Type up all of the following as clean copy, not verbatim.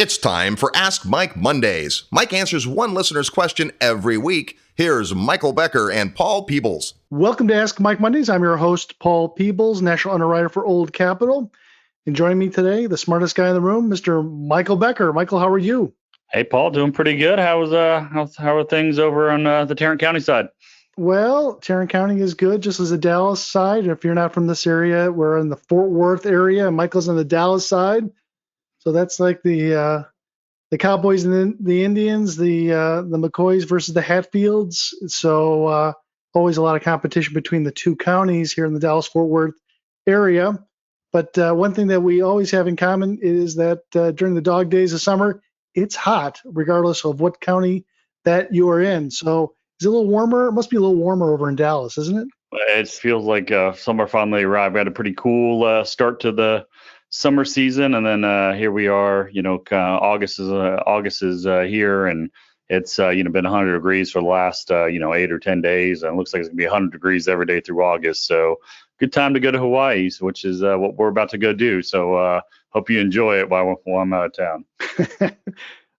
It's time for Ask Mike Mondays. Mike answers one listener's question every week. Here's Michael Becker and Paul Peebles. Welcome to Ask Mike Mondays. I'm your host, Paul Peebles, National Underwriter for Old Capital. And joining me today, the smartest guy in the room, Mr. Michael Becker. Michael, how are you? Hey, Paul, doing pretty good. How are things over on the Tarrant County side? Well, Tarrant County is good, just as the Dallas side. If you're not from this area, we're in the Fort Worth area, and Michael's on the Dallas side. So that's like the Cowboys and the Indians, the McCoys versus the Hatfields. So always a lot of competition between the two counties here in the Dallas-Fort Worth area. But one thing that we always have in common is that during the dog days of summer, it's hot, regardless of what county that you are in. So is it a little warmer? It must be a little warmer over in Dallas, isn't it? It feels like summer finally arrived. We had a pretty cool start to the summer season, and then here we are. August is here, and it's been 100 degrees for the last 8 or 10 days, and it looks like it's gonna be 100 degrees every day through August. So good time to go to Hawaii, which is what we're about to go do. So hope you enjoy it while I'm out of town.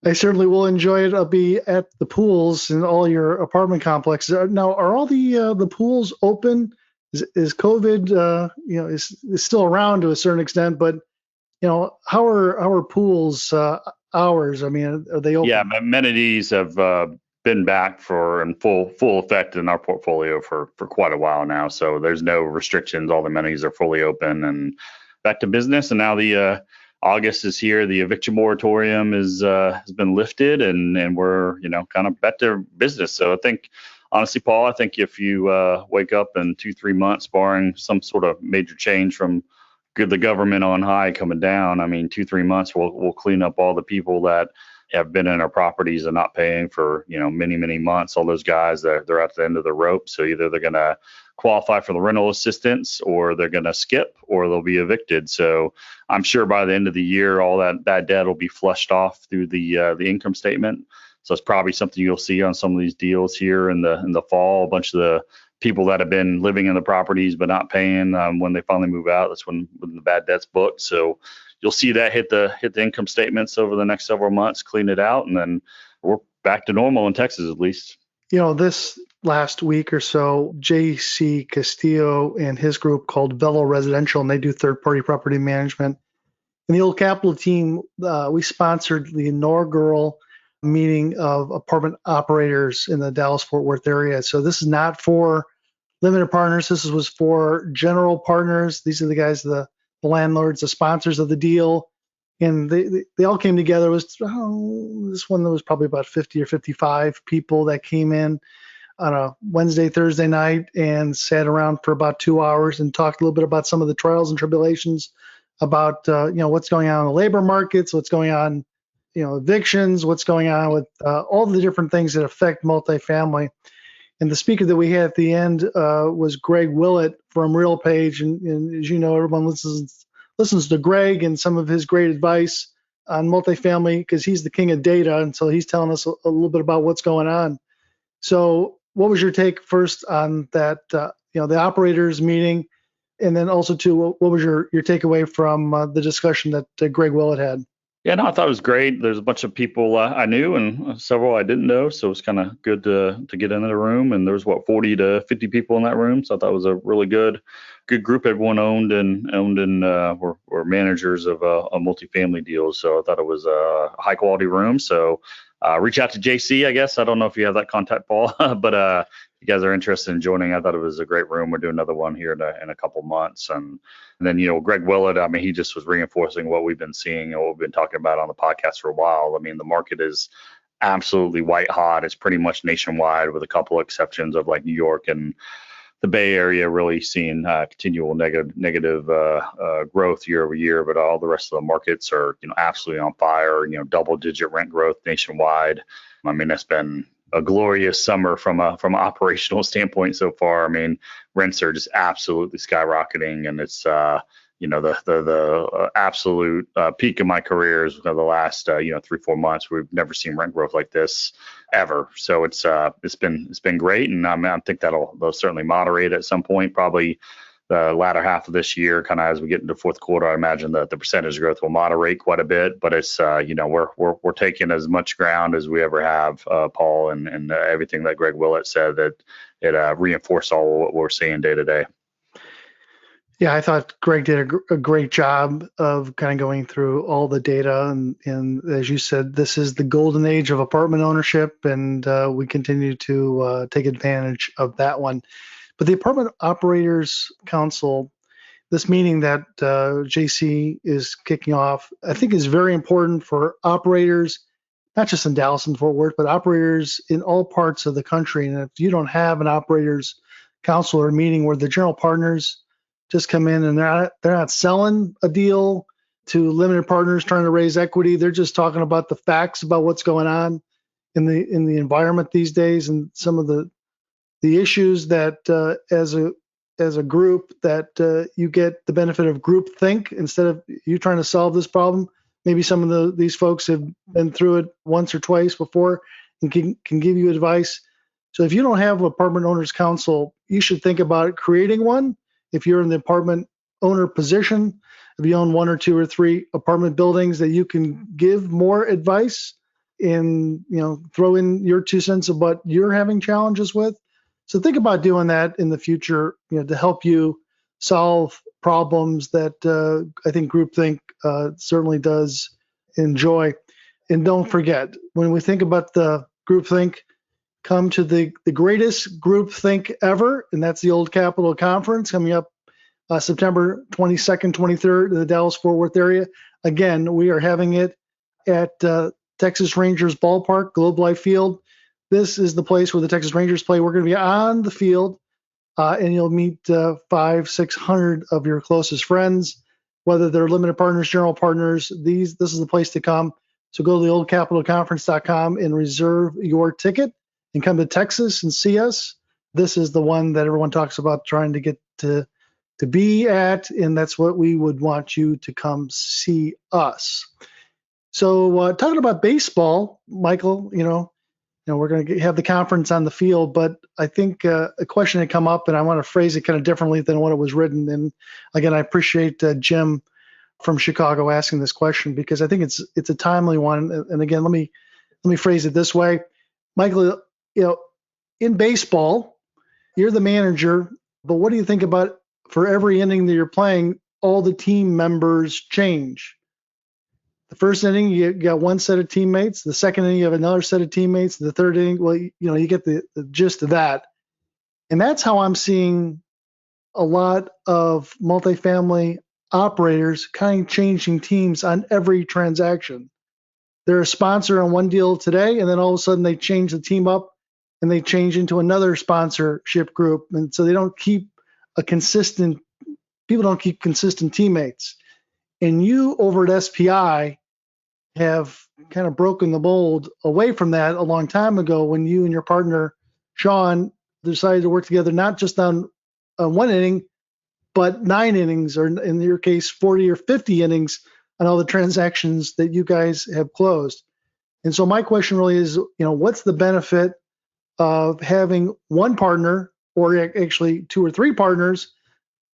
I certainly will enjoy it. I'll be at the pools in all your apartment complexes. Now, are all the pools open? Is COVID is still around to a certain extent, but how are pools hours? I mean, are they open? Yeah, amenities have been back in full effect in our portfolio for quite a while now. So there's no restrictions. All the amenities are fully open and back to business. And now the August is here. The eviction moratorium has been lifted, and we're kind of back to business. So I think, honestly, Paul, if you wake up in 2-3 months, barring some sort of major change from the government on high coming down, 2-3 months we'll clean up all the people that have been in our properties and not paying for many months. All those guys, they're at the end of the rope. So either they're going to qualify for the rental assistance, or they're going to skip, or they'll be evicted. So I'm sure by the end of the year, all that debt will be flushed off through the income statement. So it's probably something you'll see on some of these deals here in the fall. A bunch of the people that have been living in the properties but not paying, when they finally move out, that's when the bad debt's booked. So you'll see that hit the income statements over the next several months, clean it out, and then we're back to normal in Texas, at least. This last week or so, J.C. Castillo and his group called Velo Residential, and they do third-party property management. And the Old Capital team, we sponsored the inaugural meeting of apartment operators in the Dallas-Fort Worth area. So this is not for limited partners. This was for general partners. These are the guys, the landlords, the sponsors of the deal. And they all came together. It was this one that was probably about 50 or 55 people that came in on a Wednesday, Thursday night and sat around for about 2 hours and talked a little bit about some of the trials and tribulations about what's going on in the labor markets, what's going on, evictions, what's going on with all the different things that affect multifamily. And the speaker that we had at the end was Greg Willett from RealPage, and as you know, everyone listens to Greg and some of his great advice on multifamily because he's the king of data, and so he's telling us a little bit about what's going on. So, what was your take first on that? The operators meeting, and then also too, what was your takeaway from the discussion that Greg Willett had? Yeah, no, I thought it was great. There's a bunch of people I knew and several I didn't know, so it was kind of good to get into the room. And there was 40 to 50 people in that room, so I thought it was a really good group. Everyone owned and were managers of a multifamily deals, so I thought it was a high quality room. So reach out to JC, I guess. I don't know if you have that contact, Paul, but if you guys are interested in joining, I thought it was a great room. We're doing another one here in a couple months. And then, Greg Willett, he just was reinforcing what we've been seeing and what we've been talking about on the podcast for a while. The market is absolutely white hot. It's pretty much nationwide with a couple of exceptions of like New York and the Bay Area really seeing continual negative growth year over year, but all the rest of the markets are absolutely on fire. Double-digit rent growth nationwide. That's been a glorious summer from an operational standpoint so far. Rents are just absolutely skyrocketing, and it's the absolute peak of my career is the last 3-4 months. We've never seen rent growth like this ever. So it's been great, and I think they'll certainly moderate at some point. Probably the latter half of this year, kind of as we get into fourth quarter, I imagine that the percentage growth will moderate quite a bit. But it's we're taking as much ground as we ever have, Paul, and everything that Greg Willett said, that it reinforced all what we're seeing day to day. Yeah, I thought Greg did a great job of kind of going through all the data. And as you said, this is the golden age of apartment ownership, and we continue to take advantage of that one. But the Apartment Operators Council, this meeting that JC is kicking off, I think is very important for operators, not just in Dallas and Fort Worth, but operators in all parts of the country. And if you don't have an Operators Council or meeting where the general partners just come in and they're not selling a deal to limited partners trying to raise equity. They're just talking about the facts about what's going on in the environment these days, and some of the issues that as a group that you get the benefit of group think instead of you trying to solve this problem. Maybe some of these folks have been through it once or twice before and can give you advice. So if you don't have an Apartment Owners Council, you should think about creating one. If you're in the apartment owner position, if you own 1 or 2 or 3 apartment buildings, that you can give more advice and throw in your 2 cents of what you're having challenges with. So think about doing that in the future, to help you solve problems that I think groupthink certainly does enjoy. And don't forget, when we think about the groupthink, come to the greatest groupthink ever, and that's the Old Capitol Conference coming up September 22nd, 23rd in the Dallas-Fort Worth area. Again, we are having it at Texas Rangers Ballpark, Globe Life Field. This is the place where the Texas Rangers play. We're going to be on the field, and you'll meet 500-600 of your closest friends, whether they're limited partners, general partners. This is the place to come. So go to the oldcapitalconference.com and reserve your ticket and come to Texas and see us. This is the one that everyone talks about trying to get to be at, and that's what we would want you to come see us. So talking about baseball, Michael, we're going to have the conference on the field, but I think a question had come up, and I want to phrase it kind of differently than what it was written. And again, I appreciate Jim from Chicago asking this question, because I think it's a timely one. And again, let me phrase it this way, Michael. In baseball, you're the manager, but what do you think about for every inning that you're playing, all the team members change? The first inning, you got one set of teammates. The second inning, you have another set of teammates. The third inning, well, you get the gist of that. And that's how I'm seeing a lot of multifamily operators kind of changing teams on every transaction. They're a sponsor on one deal today, and then all of a sudden they change the team up and they change into another sponsorship group. And so they don't keep people don't keep consistent teammates. And you over at SPI have kind of broken the mold away from that a long time ago, when you and your partner, Sean, decided to work together, not just on one inning, but 9 innings, or in your case, 40 or 50 innings on all the transactions that you guys have closed. And so my question really is, what's the benefit of having one partner, or actually 2 or 3 partners,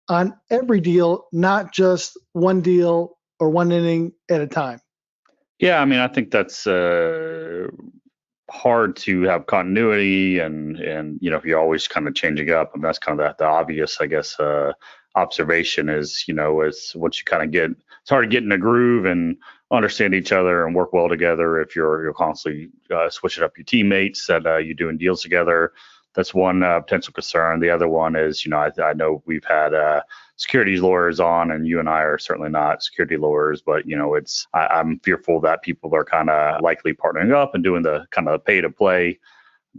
on every deal, not just one deal or one inning at a time? Yeah, I mean, I think that's hard to have continuity, and if you're always kind of changing up, I mean, that's kind of the obvious, I guess, observation is, is once you kind of it's hard to get in a groove and understand each other and work well together if you're constantly switching up your teammates that you're doing deals together. That's one potential concern. The other one is, I know we've had securities lawyers on, and you and I are certainly not security lawyers, but I'm fearful that people are kind of likely partnering up and doing the kind of pay to play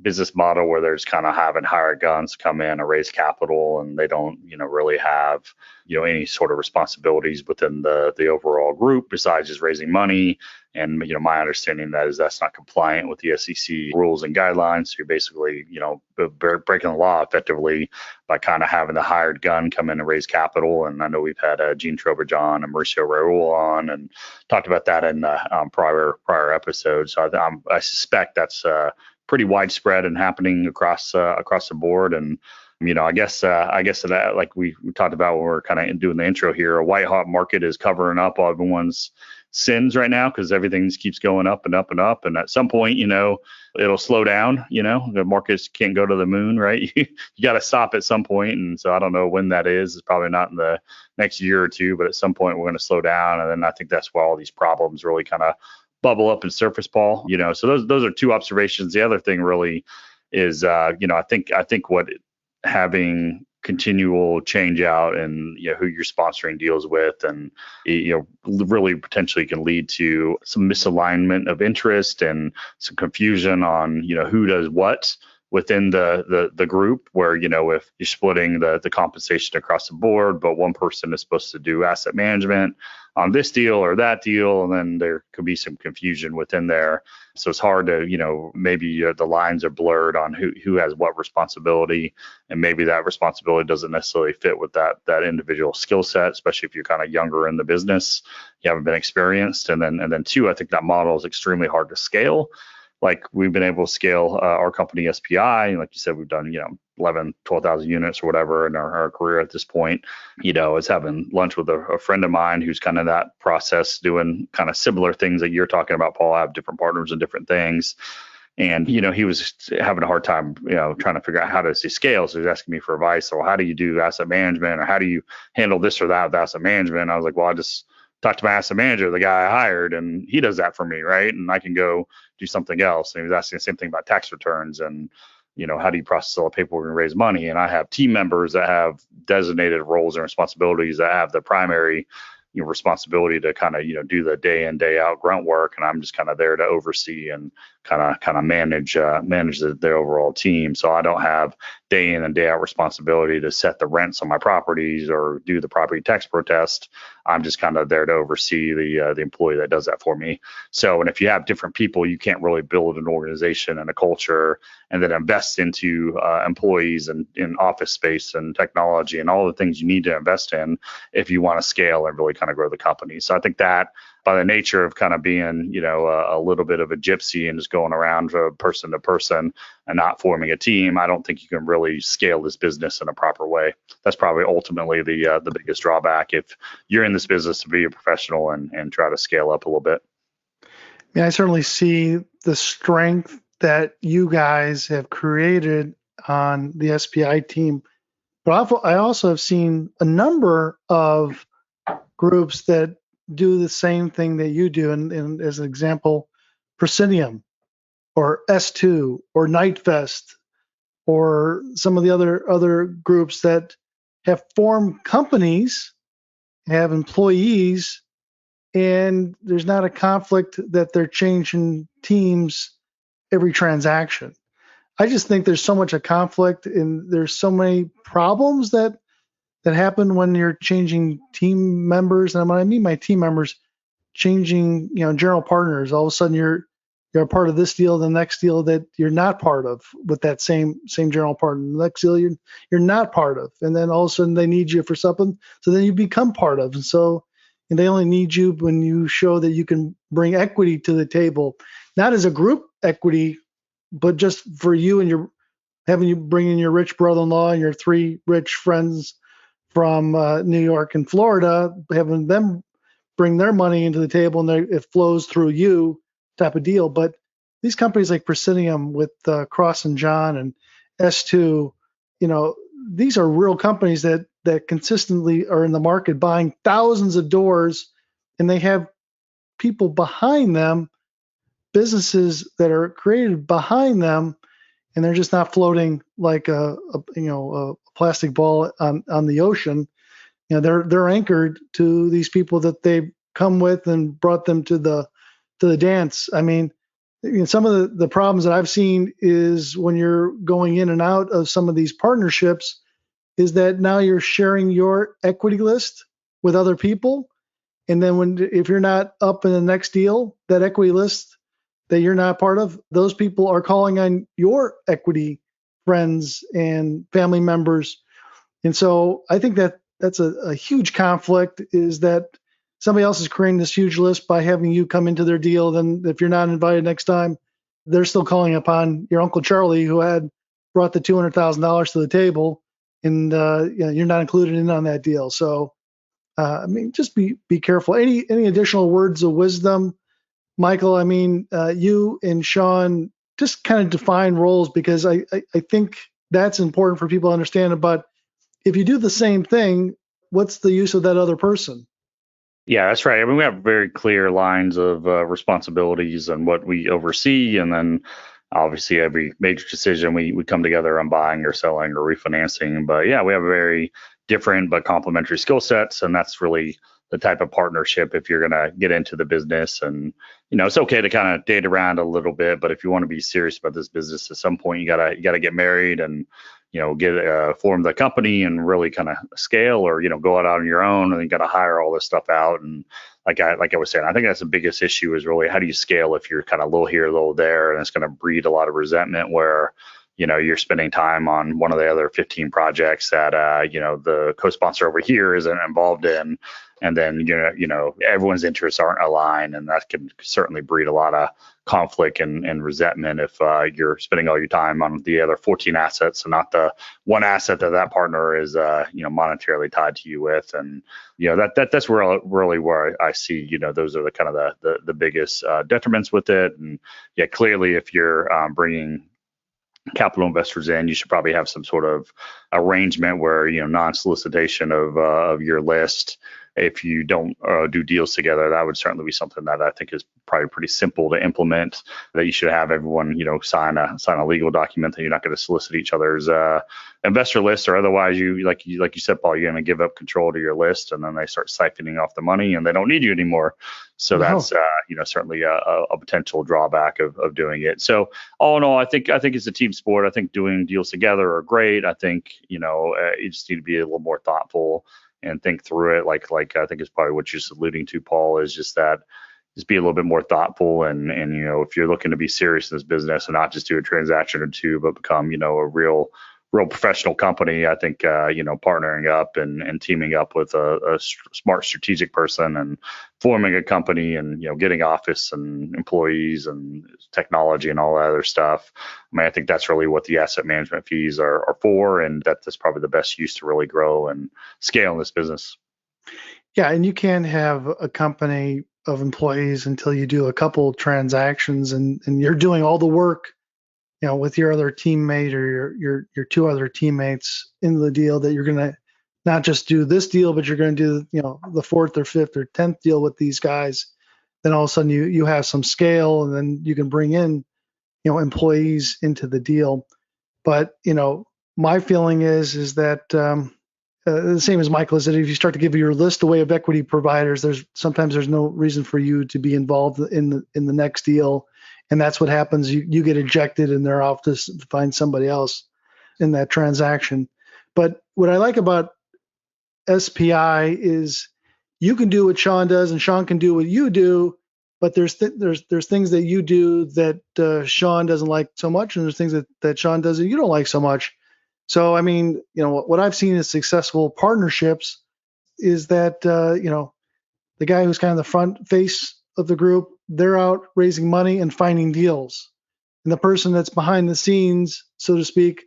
business model, where there's kind of having hired guns come in and raise capital, and they don't really have any sort of responsibilities within the overall group besides just raising money. And my understanding that's not compliant with the SEC rules and guidelines. So you're basically breaking the law effectively by kind of having the hired gun come in and raise capital. And I know we've had Gene Trowbridge and Mauricio Raul on and talked about that in prior episodes. So I suspect that's pretty widespread and happening across the board. And I guess that, like we talked about when we're kind of doing the intro here, a white hot market is covering up all everyone's sins right now because everything just keeps going up and up and up. And at some point, it'll slow down. The markets can't go to the moon, right? You got to stop at some point. And so I don't know when that is. It's probably not in the next year or two, but at some point we're going to slow down. And then I think that's where all these problems really kind of bubble up and surface, Paul. So those are two observations. The other thing really is, I think what having continual change out and who you're sponsoring deals with, and really potentially can lead to some misalignment of interest and some confusion on who does what within the group, where if you're splitting the compensation across the board, but one person is supposed to do asset management on this deal or that deal, and then there could be some confusion within there. So it's hard to maybe the lines are blurred on who has what responsibility, and maybe that responsibility doesn't necessarily fit with that individual skill set, especially if you're kind of younger in the business, you haven't been experienced. And then two, I think that model is extremely hard to scale. Like we've been able to scale our company SPI, and like you said, we've done 11, 12,000 units or whatever in our career at this point. I was having lunch with a friend of mine who's kind of that process, doing kind of similar things that you're talking about, Paul. I have different partners and different things. And, he was having a hard time, trying to figure out how does he scale. So he's asking me for advice. So how do you do asset management, or how do you handle this or that with asset management? And I was like, well, I just talked to my asset manager, the guy I hired, and he does that for me, right? And I can go do something else. And he was asking the same thing about tax returns and, how do you process all the paperwork and raise money? And I have team members that have designated roles and responsibilities that have the primary responsibility to kind of do the day in day out grunt work, and I'm just kind of there to oversee and kind of manage the overall team. So I don't have day in and day out responsibility to set the rents on my properties or do the property tax protest. I'm just kind of there to oversee the employee that does that for me. So, and if you have different people, you can't really build an organization and a culture and then invest into employees and in office space and technology and all the things you need to invest in if you want to scale and really kind of grow the company. So I think that by the nature of kind of being, a little bit of a gypsy and just going around from person to person and not forming a team, I don't think you can really scale this business in a proper way. That's probably ultimately the biggest drawback if you're in this business to be a professional and try to scale up a little bit. Yeah, I certainly see the strength that you guys have created on the SPI team. But I also have seen a number of groups that do the same thing that you do. And as an example, Proscenium or S2 or Nightfest or some of the other groups that have formed companies, have employees, and there's not a conflict that they're changing teams every transaction. I just think there's so much a conflict and there's so many problems that happen when you're changing team members. And when I mean my team members, changing, general partners, all of a sudden you're a part of this deal, the next deal that you're not part of with that same general partner. The next deal you're not part of. And then all of a sudden they need you for something. So then you become part of. And they only need you when you show that you can bring equity to the table, not as a group equity, but just for you and having you bring in your rich brother-in-law and your three rich friends from New York and Florida, having them bring their money into the table and it flows through you type of deal. But these companies like Proscenium with Cross and John and S2, these are real companies that consistently are in the market buying thousands of doors, and they have people behind them, businesses that are created behind them, and they're just not floating like a plastic ball on the ocean. They're anchored to these people that they've come with and brought them to the dance. I mean, some of the problems that I've seen is when you're going in and out of some of these partnerships is that now you're sharing your equity list with other people. And then if you're not up in the next deal, that equity list that you're not part of, those people are calling on your equity friends and family members. And so I think that's a huge conflict, is that somebody else is creating this huge list by having you come into their deal. Then if you're not invited next time, they're still calling upon your Uncle Charlie who had brought the $200,000 to the table and you're not included in on that deal. So just be careful. Any additional words of wisdom, Michael? You and Sean just kind of define roles, because I think that's important for people to understand. But if you do the same thing, what's the use of that other person? Yeah, that's right. I mean, we have very clear lines of responsibilities and what we oversee. And then obviously every major decision we come together on buying or selling or refinancing. But yeah, we have very different but complementary skill sets. And that's really the type of partnership if you're going to get into the business. And, it's okay to kind of date around a little bit. But if you want to be serious about this business, at some point, you gotta get married and get form the company and really kind of scale, or go out on your own, and you got to hire all this stuff out. And like I was saying, I think that's the biggest issue, is really how do you scale if you're kind of little here, little there, and it's going to breed a lot of resentment where you're spending time on one of the other 15 projects that the co-sponsor over here isn't involved in, and then everyone's interests aren't aligned, and that can certainly breed a lot of conflict and resentment if you're spending all your time on the other 14 assets and not the one asset that partner is monetarily tied to you with. And that's really where I see those are the kind of the biggest detriments with it. And yeah, clearly if you're bringing capital investors in, you should probably have some sort of arrangement where non-solicitation of your list. If you don't do deals together, that would certainly be something that I think is probably pretty simple to implement. That you should have everyone sign a legal document that you're not going to solicit each other's investor list, or otherwise you like you said, Paul, you're going to give up control to your list, and then they start siphoning off the money and they don't need you anymore. So that's certainly a potential drawback of doing it. So all in all, I think it's a team sport. I think doing deals together are great. I think you just need to be a little more thoughtful and think through it. Like I think is probably what you're alluding to, Paul, is just be a little bit more thoughtful. And if you're looking to be serious in this business and not just do a transaction or two, but become a real professional company, I think partnering up and teaming up with a smart strategic person and forming a company and getting office and employees and technology and all that other stuff. I mean, I think that's really what the asset management fees are for, and that's probably the best use to really grow and scale in this business. Yeah, and you can have a company of employees until you do a couple transactions, and you're doing all the work with your other teammate or your two other teammates in the deal, that you're going to not just do this deal, but you're going to do, the fourth or fifth or 10th deal with these guys. Then all of a sudden you have some scale, and then you can bring in, employees into the deal. But, my feeling is that the same as Michael is, that if you start to give your list away of equity providers, there's no reason for you to be involved in the next deal. And that's what happens. You get ejected and they're off to find somebody else in that transaction. But what I like about SPI is you can do what Sean does and Sean can do what you do, but there's things that you do that Sean doesn't like so much, and there's things that Sean does that you don't like so much. So, I mean, what I've seen is successful partnerships is that, the guy who's kind of the front face of the group, they're out raising money and finding deals. And the person that's behind the scenes, so to speak,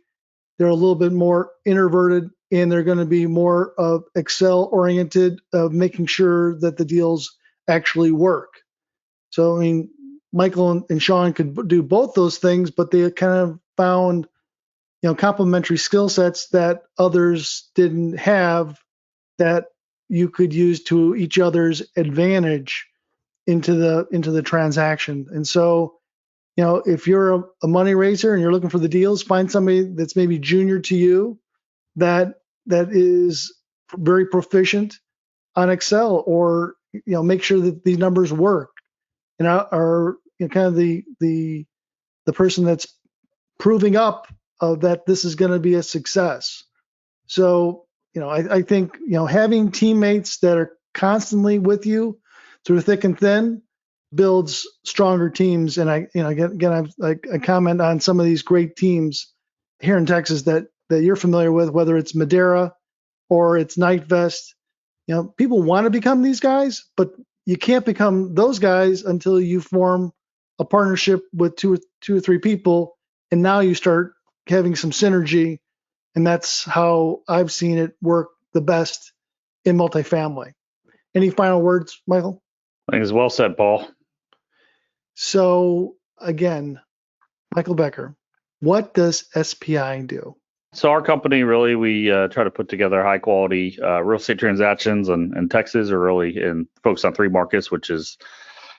they're a little bit more introverted, and they're going to be more of Excel oriented, of making sure that the deals actually work. So, I mean, Michael and Sean could do both those things, but they kind of found, complementary skill sets that others didn't have, that you could use to each other's advantage into the transaction. And so, if you're a money raiser and you're looking for the deals, find somebody that's maybe junior to you that is very proficient on Excel, or make sure that these numbers work, and are kind of the person that's proving up that this is going to be a success. So, I think, having teammates that are constantly with you through thick and thin builds stronger teams. And I comment on some of these great teams here in Texas that you're familiar with, whether it's Madeira or it's Night Vest. People want to become these guys, but you can't become those guys until you form a partnership with two or three people, and now you start having some synergy And that's how I've seen it work the best in multifamily. Any final words, Michael? I think it's well said, Paul. So again, Michael Becker, what does SPI do? So our company really, we try to put together high quality real estate transactions, and Texas are really focused on three markets, which is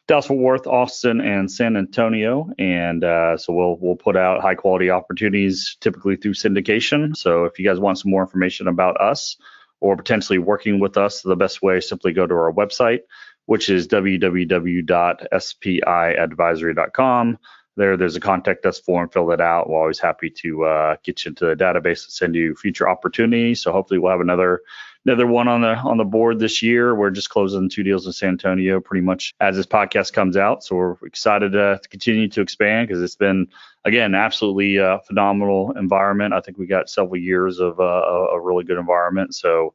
Dallas Fort Worth, Austin, and San Antonio. And so we'll put out high quality opportunities typically through syndication. So if you guys want some more information about us or potentially working with us, the best way is simply go to our website, which is www.spiadvisory.com. There's a contact us form, fill it out. We're always happy to get you into the database and send you future opportunities. So hopefully we'll have another one on the board this year. We're just closing 2 deals in San Antonio pretty much as this podcast comes out. So we're excited to continue to expand because it's been, again, absolutely phenomenal environment. I think we got several years of a really good environment. So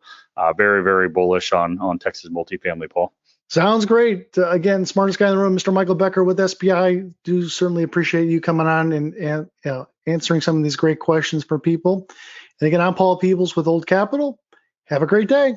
very, very bullish on Texas multifamily, Paul. Sounds great. Again, smartest guy in the room, Mr. Michael Becker with SPI. Do certainly appreciate you coming on and answering some of these great questions for people. And again, I'm Paul Peebles with Old Capital. Have a great day.